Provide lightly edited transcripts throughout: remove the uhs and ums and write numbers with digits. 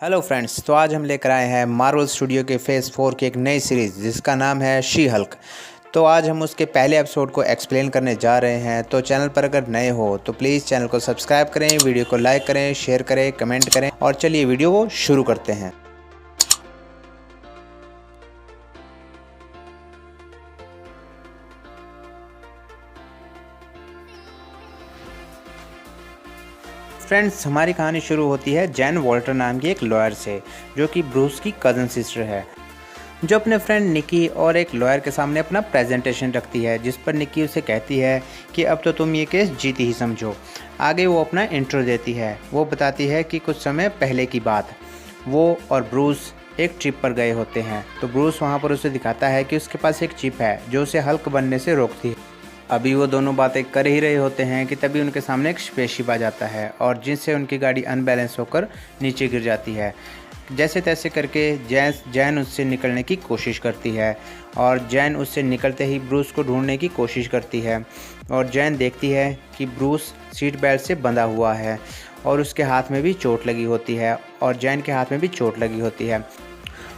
Hello friends, तो आज हम लेकर आए हैं मार्वल स्टूडियो के फेज़ 4 की एक नई सीरीज़ जिसका नाम है शी हल्क। तो आज हम उसके पहले एपिसोड को एक्सप्लेन करने जा रहे हैं। तो चैनल पर अगर नए हो तो प्लीज़ चैनल को सब्सक्राइब करें, वीडियो को लाइक करें, शेयर करें, कमेंट करें और चलिए वीडियो को शुरू करते हैं। फ्रेंड्स, हमारी कहानी शुरू होती है जैन वॉल्टर नाम की एक लॉयर से, जो कि ब्रूस की कज़न सिस्टर है, जो अपने फ्रेंड निकी और एक लॉयर के सामने अपना प्रेजेंटेशन रखती है, जिस पर निकी उसे कहती है कि अब तो तुम ये केस जीती ही समझो। आगे वो अपना इंट्रो देती है। वो बताती है कि कुछ समय पहले की बात, वो और ब्रूस एक ट्रिप पर गए होते हैं। तो ब्रूस वहाँ पर उसे दिखाता है कि उसके पास एक चिप है जो उसे हल्क बनने से रोकती है। अभी वो दोनों बातें कर ही रहे होते हैं कि तभी उनके सामने एक स्पेसशिप आ जाता है और जिससे उनकी गाड़ी अनबैलेंस होकर नीचे गिर जाती है। जैसे तैसे करके जैन उससे निकलने की कोशिश करती है और जैन उससे निकलते ही ब्रूस को ढूंढने की कोशिश करती है। और जैन देखती है कि ब्रूस सीट बेल्ट से बंधा हुआ है और उसके हाथ में भी चोट लगी होती है और जैन के हाथ में भी चोट लगी होती है।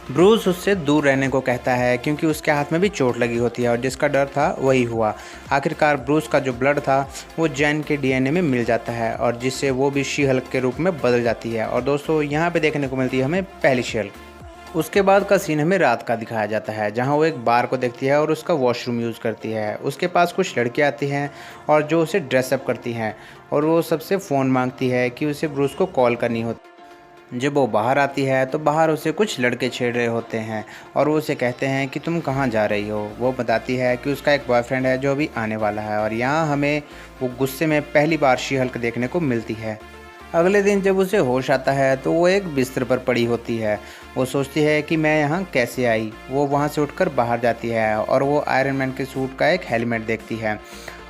ब्रूस उससे दूर रहने को कहता है क्योंकि उसके हाथ में भी चोट लगी होती है और जिसका डर था वही हुआ। आखिरकार ब्रूस का जो ब्लड था वो जैन के डीएनए में मिल जाता है और जिससे वो भी शी हल्क के रूप में बदल जाती है। और दोस्तों, यहाँ पे देखने को मिलती है हमें पहली शी हल्क। उसके बाद का सीन हमें रात का दिखाया जाता है, जहाँ वो एक बार को देखती है और उसका वॉशरूम यूज़ करती है। उसके पास कुछ लड़कियाँ आती हैं और जो उसे ड्रेसअप करती हैं और वो सबसे फ़ोन मांगती है कि उसे ब्रूस को कॉल करनी होती। जब वो बाहर आती है तो बाहर उसे कुछ लड़के छेड़ रहे होते हैं और वो उसे कहते हैं कि तुम कहाँ जा रही हो। वो बताती है कि उसका एक बॉयफ्रेंड है जो अभी आने वाला है और यहाँ हमें वो गुस्से में पहली बार शी हल्क देखने को मिलती है। अगले दिन जब उसे होश आता है तो वो एक बिस्तर पर पड़ी होती है। वो सोचती है कि मैं यहाँ कैसे आई। वो वहाँ से उठकर बाहर जाती है और वो आयरन मैन के सूट का एक हेलमेट देखती है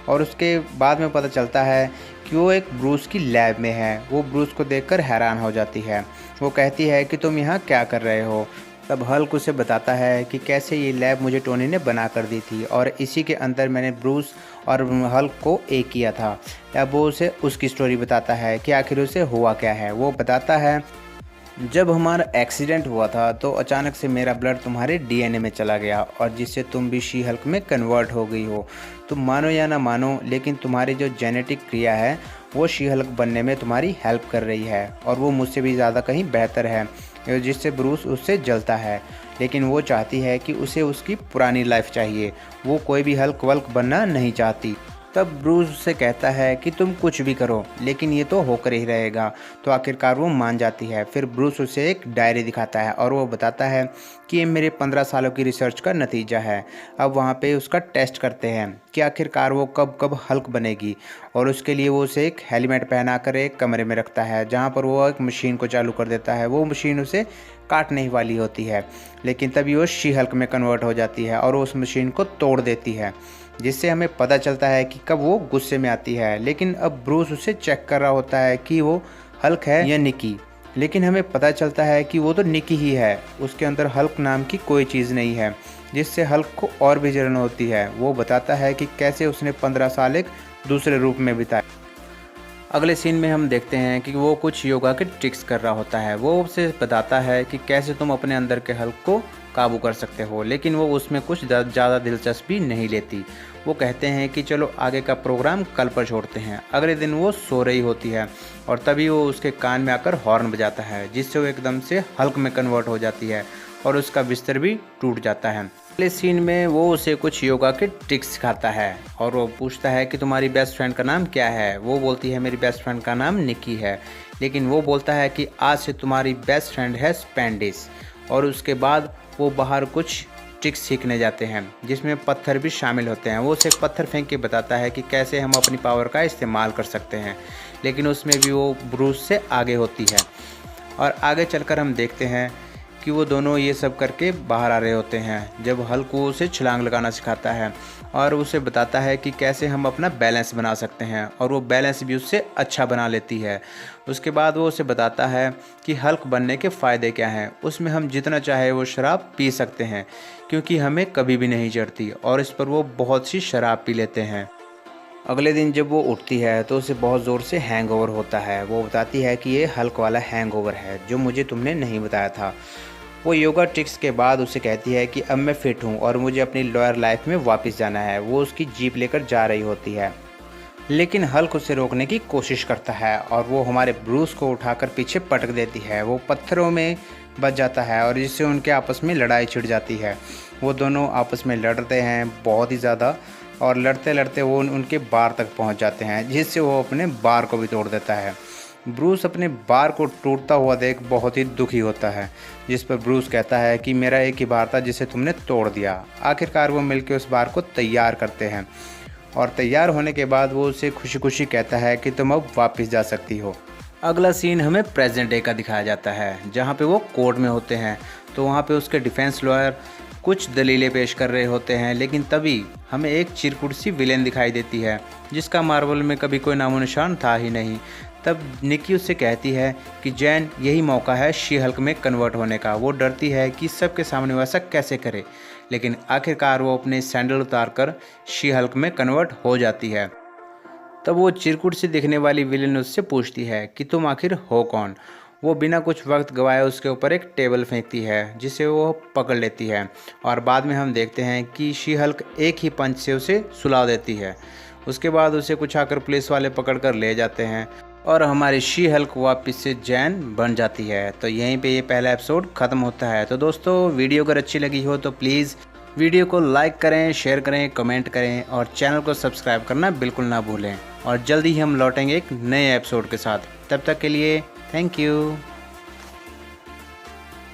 और उसके बाद में पता चलता है कि वो एक ब्रूस की लैब में है। वो ब्रूस को देखकर हैरान हो जाती है। वो कहती है कि तुम यहाँ क्या कर रहे हो। तब हल्क उसे बताता है कि कैसे ये लैब मुझे टोनी ने बना कर दी थी और इसी के अंदर मैंने ब्रूस और हल्क को एक किया था। अब वो उसे उसकी स्टोरी बताता है कि आखिर उसे हुआ क्या है। वो बताता है, जब हमारा एक्सीडेंट हुआ था तो अचानक से मेरा ब्लड तुम्हारे डीएनए में चला गया और जिससे तुम भी शी हल्क में कन्वर्ट हो गई हो। तुम मानो या ना मानो, लेकिन तुम्हारी जो जेनेटिक क्रिया है वो शी हल्क बनने में तुम्हारी हेल्प कर रही है और वो मुझसे भी ज़्यादा कहीं बेहतर है, जिससे ब्रूस उससे जलता है। लेकिन वो चाहती है कि उसे उसकी पुरानी लाइफ चाहिए। वो कोई भी हल्क वल्क बनना नहीं चाहती। तब ब्रूस उससे कहता है कि तुम कुछ भी करो लेकिन ये तो होकर ही रहेगा। तो आखिरकार वो मान जाती है। फिर ब्रूस उसे एक डायरी दिखाता है और वो बताता है कि ये मेरे 15 सालों की रिसर्च का नतीजा है। अब वहाँ पे उसका टेस्ट करते हैं कि आखिरकार वो कब कब हल्क बनेगी और उसके लिए वो उसे एक हेलमेट पहना कर एक कमरे में रखता है, जहाँ पर वो एक मशीन को चालू कर देता है। वो मशीन उसे काटने ही वाली होती है, लेकिन तभी वो शी हल्क में कन्वर्ट हो जाती है और उस मशीन को तोड़ देती है, जिससे हमें पता चलता है कि कब वो गुस्से में आती है। लेकिन अब ब्रूस उसे चेक कर रहा होता है कि वो हल्क है या निकी, लेकिन हमें पता चलता है कि वो तो निकी ही है। उसके अंदर हल्क नाम की कोई चीज़ नहीं है, जिससे हल्क को और भी जलन होती है। वो बताता है कि कैसे उसने 15 साल एक दूसरे रूप में बिताए। अगले सीन में हम देखते हैं कि वो कुछ योगा के ट्रिक्स कर रहा होता है। वो उसे बताता है कि कैसे तुम अपने अंदर के हल्क को काबू कर सकते हो, लेकिन वो उसमें कुछ ज़्यादा दिलचस्पी नहीं लेती। वो कहते हैं कि चलो आगे का प्रोग्राम कल पर छोड़ते हैं। अगले दिन वो सो रही होती है और तभी वो उसके कान में आकर हॉर्न बजाता है, जिससे वो एकदम से हल्क में कन्वर्ट हो जाती है और उसका बिस्तर भी टूट जाता है। अगले सीन में वो उसे कुछ योगा के ट्रिक्स सिखाता है और वो पूछता है कि तुम्हारी बेस्ट फ्रेंड का नाम क्या है। वो बोलती है मेरी बेस्ट फ्रेंड का नाम निकी है, लेकिन वो बोलता है कि आज से तुम्हारी बेस्ट फ्रेंड है स्पेंडिस। और उसके बाद वो बाहर कुछ ट्रिक्स सीखने जाते हैं जिसमें पत्थर भी शामिल होते हैं। वो उसे एक पत्थर फेंक के बताता है कि कैसे हम अपनी पावर का इस्तेमाल कर सकते हैं, लेकिन उसमें भी वो ब्रूस से आगे होती है। और आगे चलकर हम देखते हैं कि वो दोनों ये सब करके बाहर आ रहे होते हैं, जब हल्क वो उसे छलांग लगाना सिखाता है और उसे बताता है कि कैसे हम अपना बैलेंस बना सकते हैं और वो बैलेंस भी उससे अच्छा बना लेती है। उसके बाद वो उसे बताता है कि हल्क बनने के फ़ायदे क्या हैं। उसमें हम जितना चाहे वो शराब पी सकते हैं क्योंकि हमें कभी भी नहीं चढ़ती, और इस पर वो बहुत सी शराब पी लेते हैं। अगले दिन जब वो उठती है तो उसे बहुत ज़ोर से हैंगओवर होता है। वो बताती है कि ये हल्क वाला हैंगओवर है जो मुझे तुमने नहीं बताया था। वो योगा ट्रिक्स के बाद उसे कहती है कि अब मैं फ़िट हूँ और मुझे अपनी लॉयर लाइफ में वापस जाना है। वो उसकी जीप लेकर जा रही होती है, लेकिन हल्क उसे रोकने की कोशिश करता है और वो हमारे ब्रूस को उठाकर पीछे पटक देती है। वो पत्थरों में बच जाता है और जिससे उनके आपस में लड़ाई छिड़ जाती है। वो दोनों आपस में लड़ते हैं बहुत ही ज़्यादा, और लड़ते लड़ते वो उनके बार तक पहुंच जाते हैं, जिससे वो अपने बार को भी तोड़ देता है। ब्रूस अपने बार को टूटता हुआ देख बहुत ही दुखी होता है, जिस पर ब्रूस कहता है कि मेरा एक ही बार था जिसे तुमने तोड़ दिया। आखिरकार वो मिलकर उस बार को तैयार करते हैं और तैयार होने के बाद वो उसे खुशी खुशी कहता है कि तुम अब वापस जा सकती हो। अगला सीन हमें प्रेजेंट डे का दिखाया जाता है, जहाँ पे वो कोर्ट में होते हैं। तो वहाँ पे उसके डिफेंस लॉयर कुछ दलीलें पेश कर रहे होते हैं, लेकिन तभी हमें एक चिरकुट सी विलेन दिखाई देती है जिसका मार्वल में कभी कोई नामो निशान था ही नहीं। तब निकी उससे कहती है कि जैन, यही मौका है शी हल्क में कन्वर्ट होने का। वो डरती है कि सबके सामने वैसा कैसे करे, लेकिन आखिरकार वो अपने सैंडल उतारकर शी हल्क में कन्वर्ट हो जाती है। तब वो चिरकुट से दिखने वाली विलेन उससे पूछती है कि तुम आखिर हो कौन। वो बिना कुछ वक्त गवाए उसके ऊपर एक टेबल फेंकती है, जिसे वो पकड़ लेती है और बाद में हम देखते हैं कि शी हल्क एक ही पंच से उसे सुला देती है। उसके बाद उसे कुछ आकर पुलिस वाले पकड़ कर ले जाते हैं और हमारी शी हल्क वापस से जैन बन जाती है। तो यहीं पे ये पहला एपिसोड ख़त्म होता है। तो दोस्तों, वीडियो अगर अच्छी लगी हो तो प्लीज़ वीडियो को लाइक करें, शेयर करें, कमेंट करें और चैनल को सब्सक्राइब करना बिल्कुल ना भूलें। और जल्दी ही हम लौटेंगे एक नए एपिसोड के साथ। तब तक के लिए थैंक यू।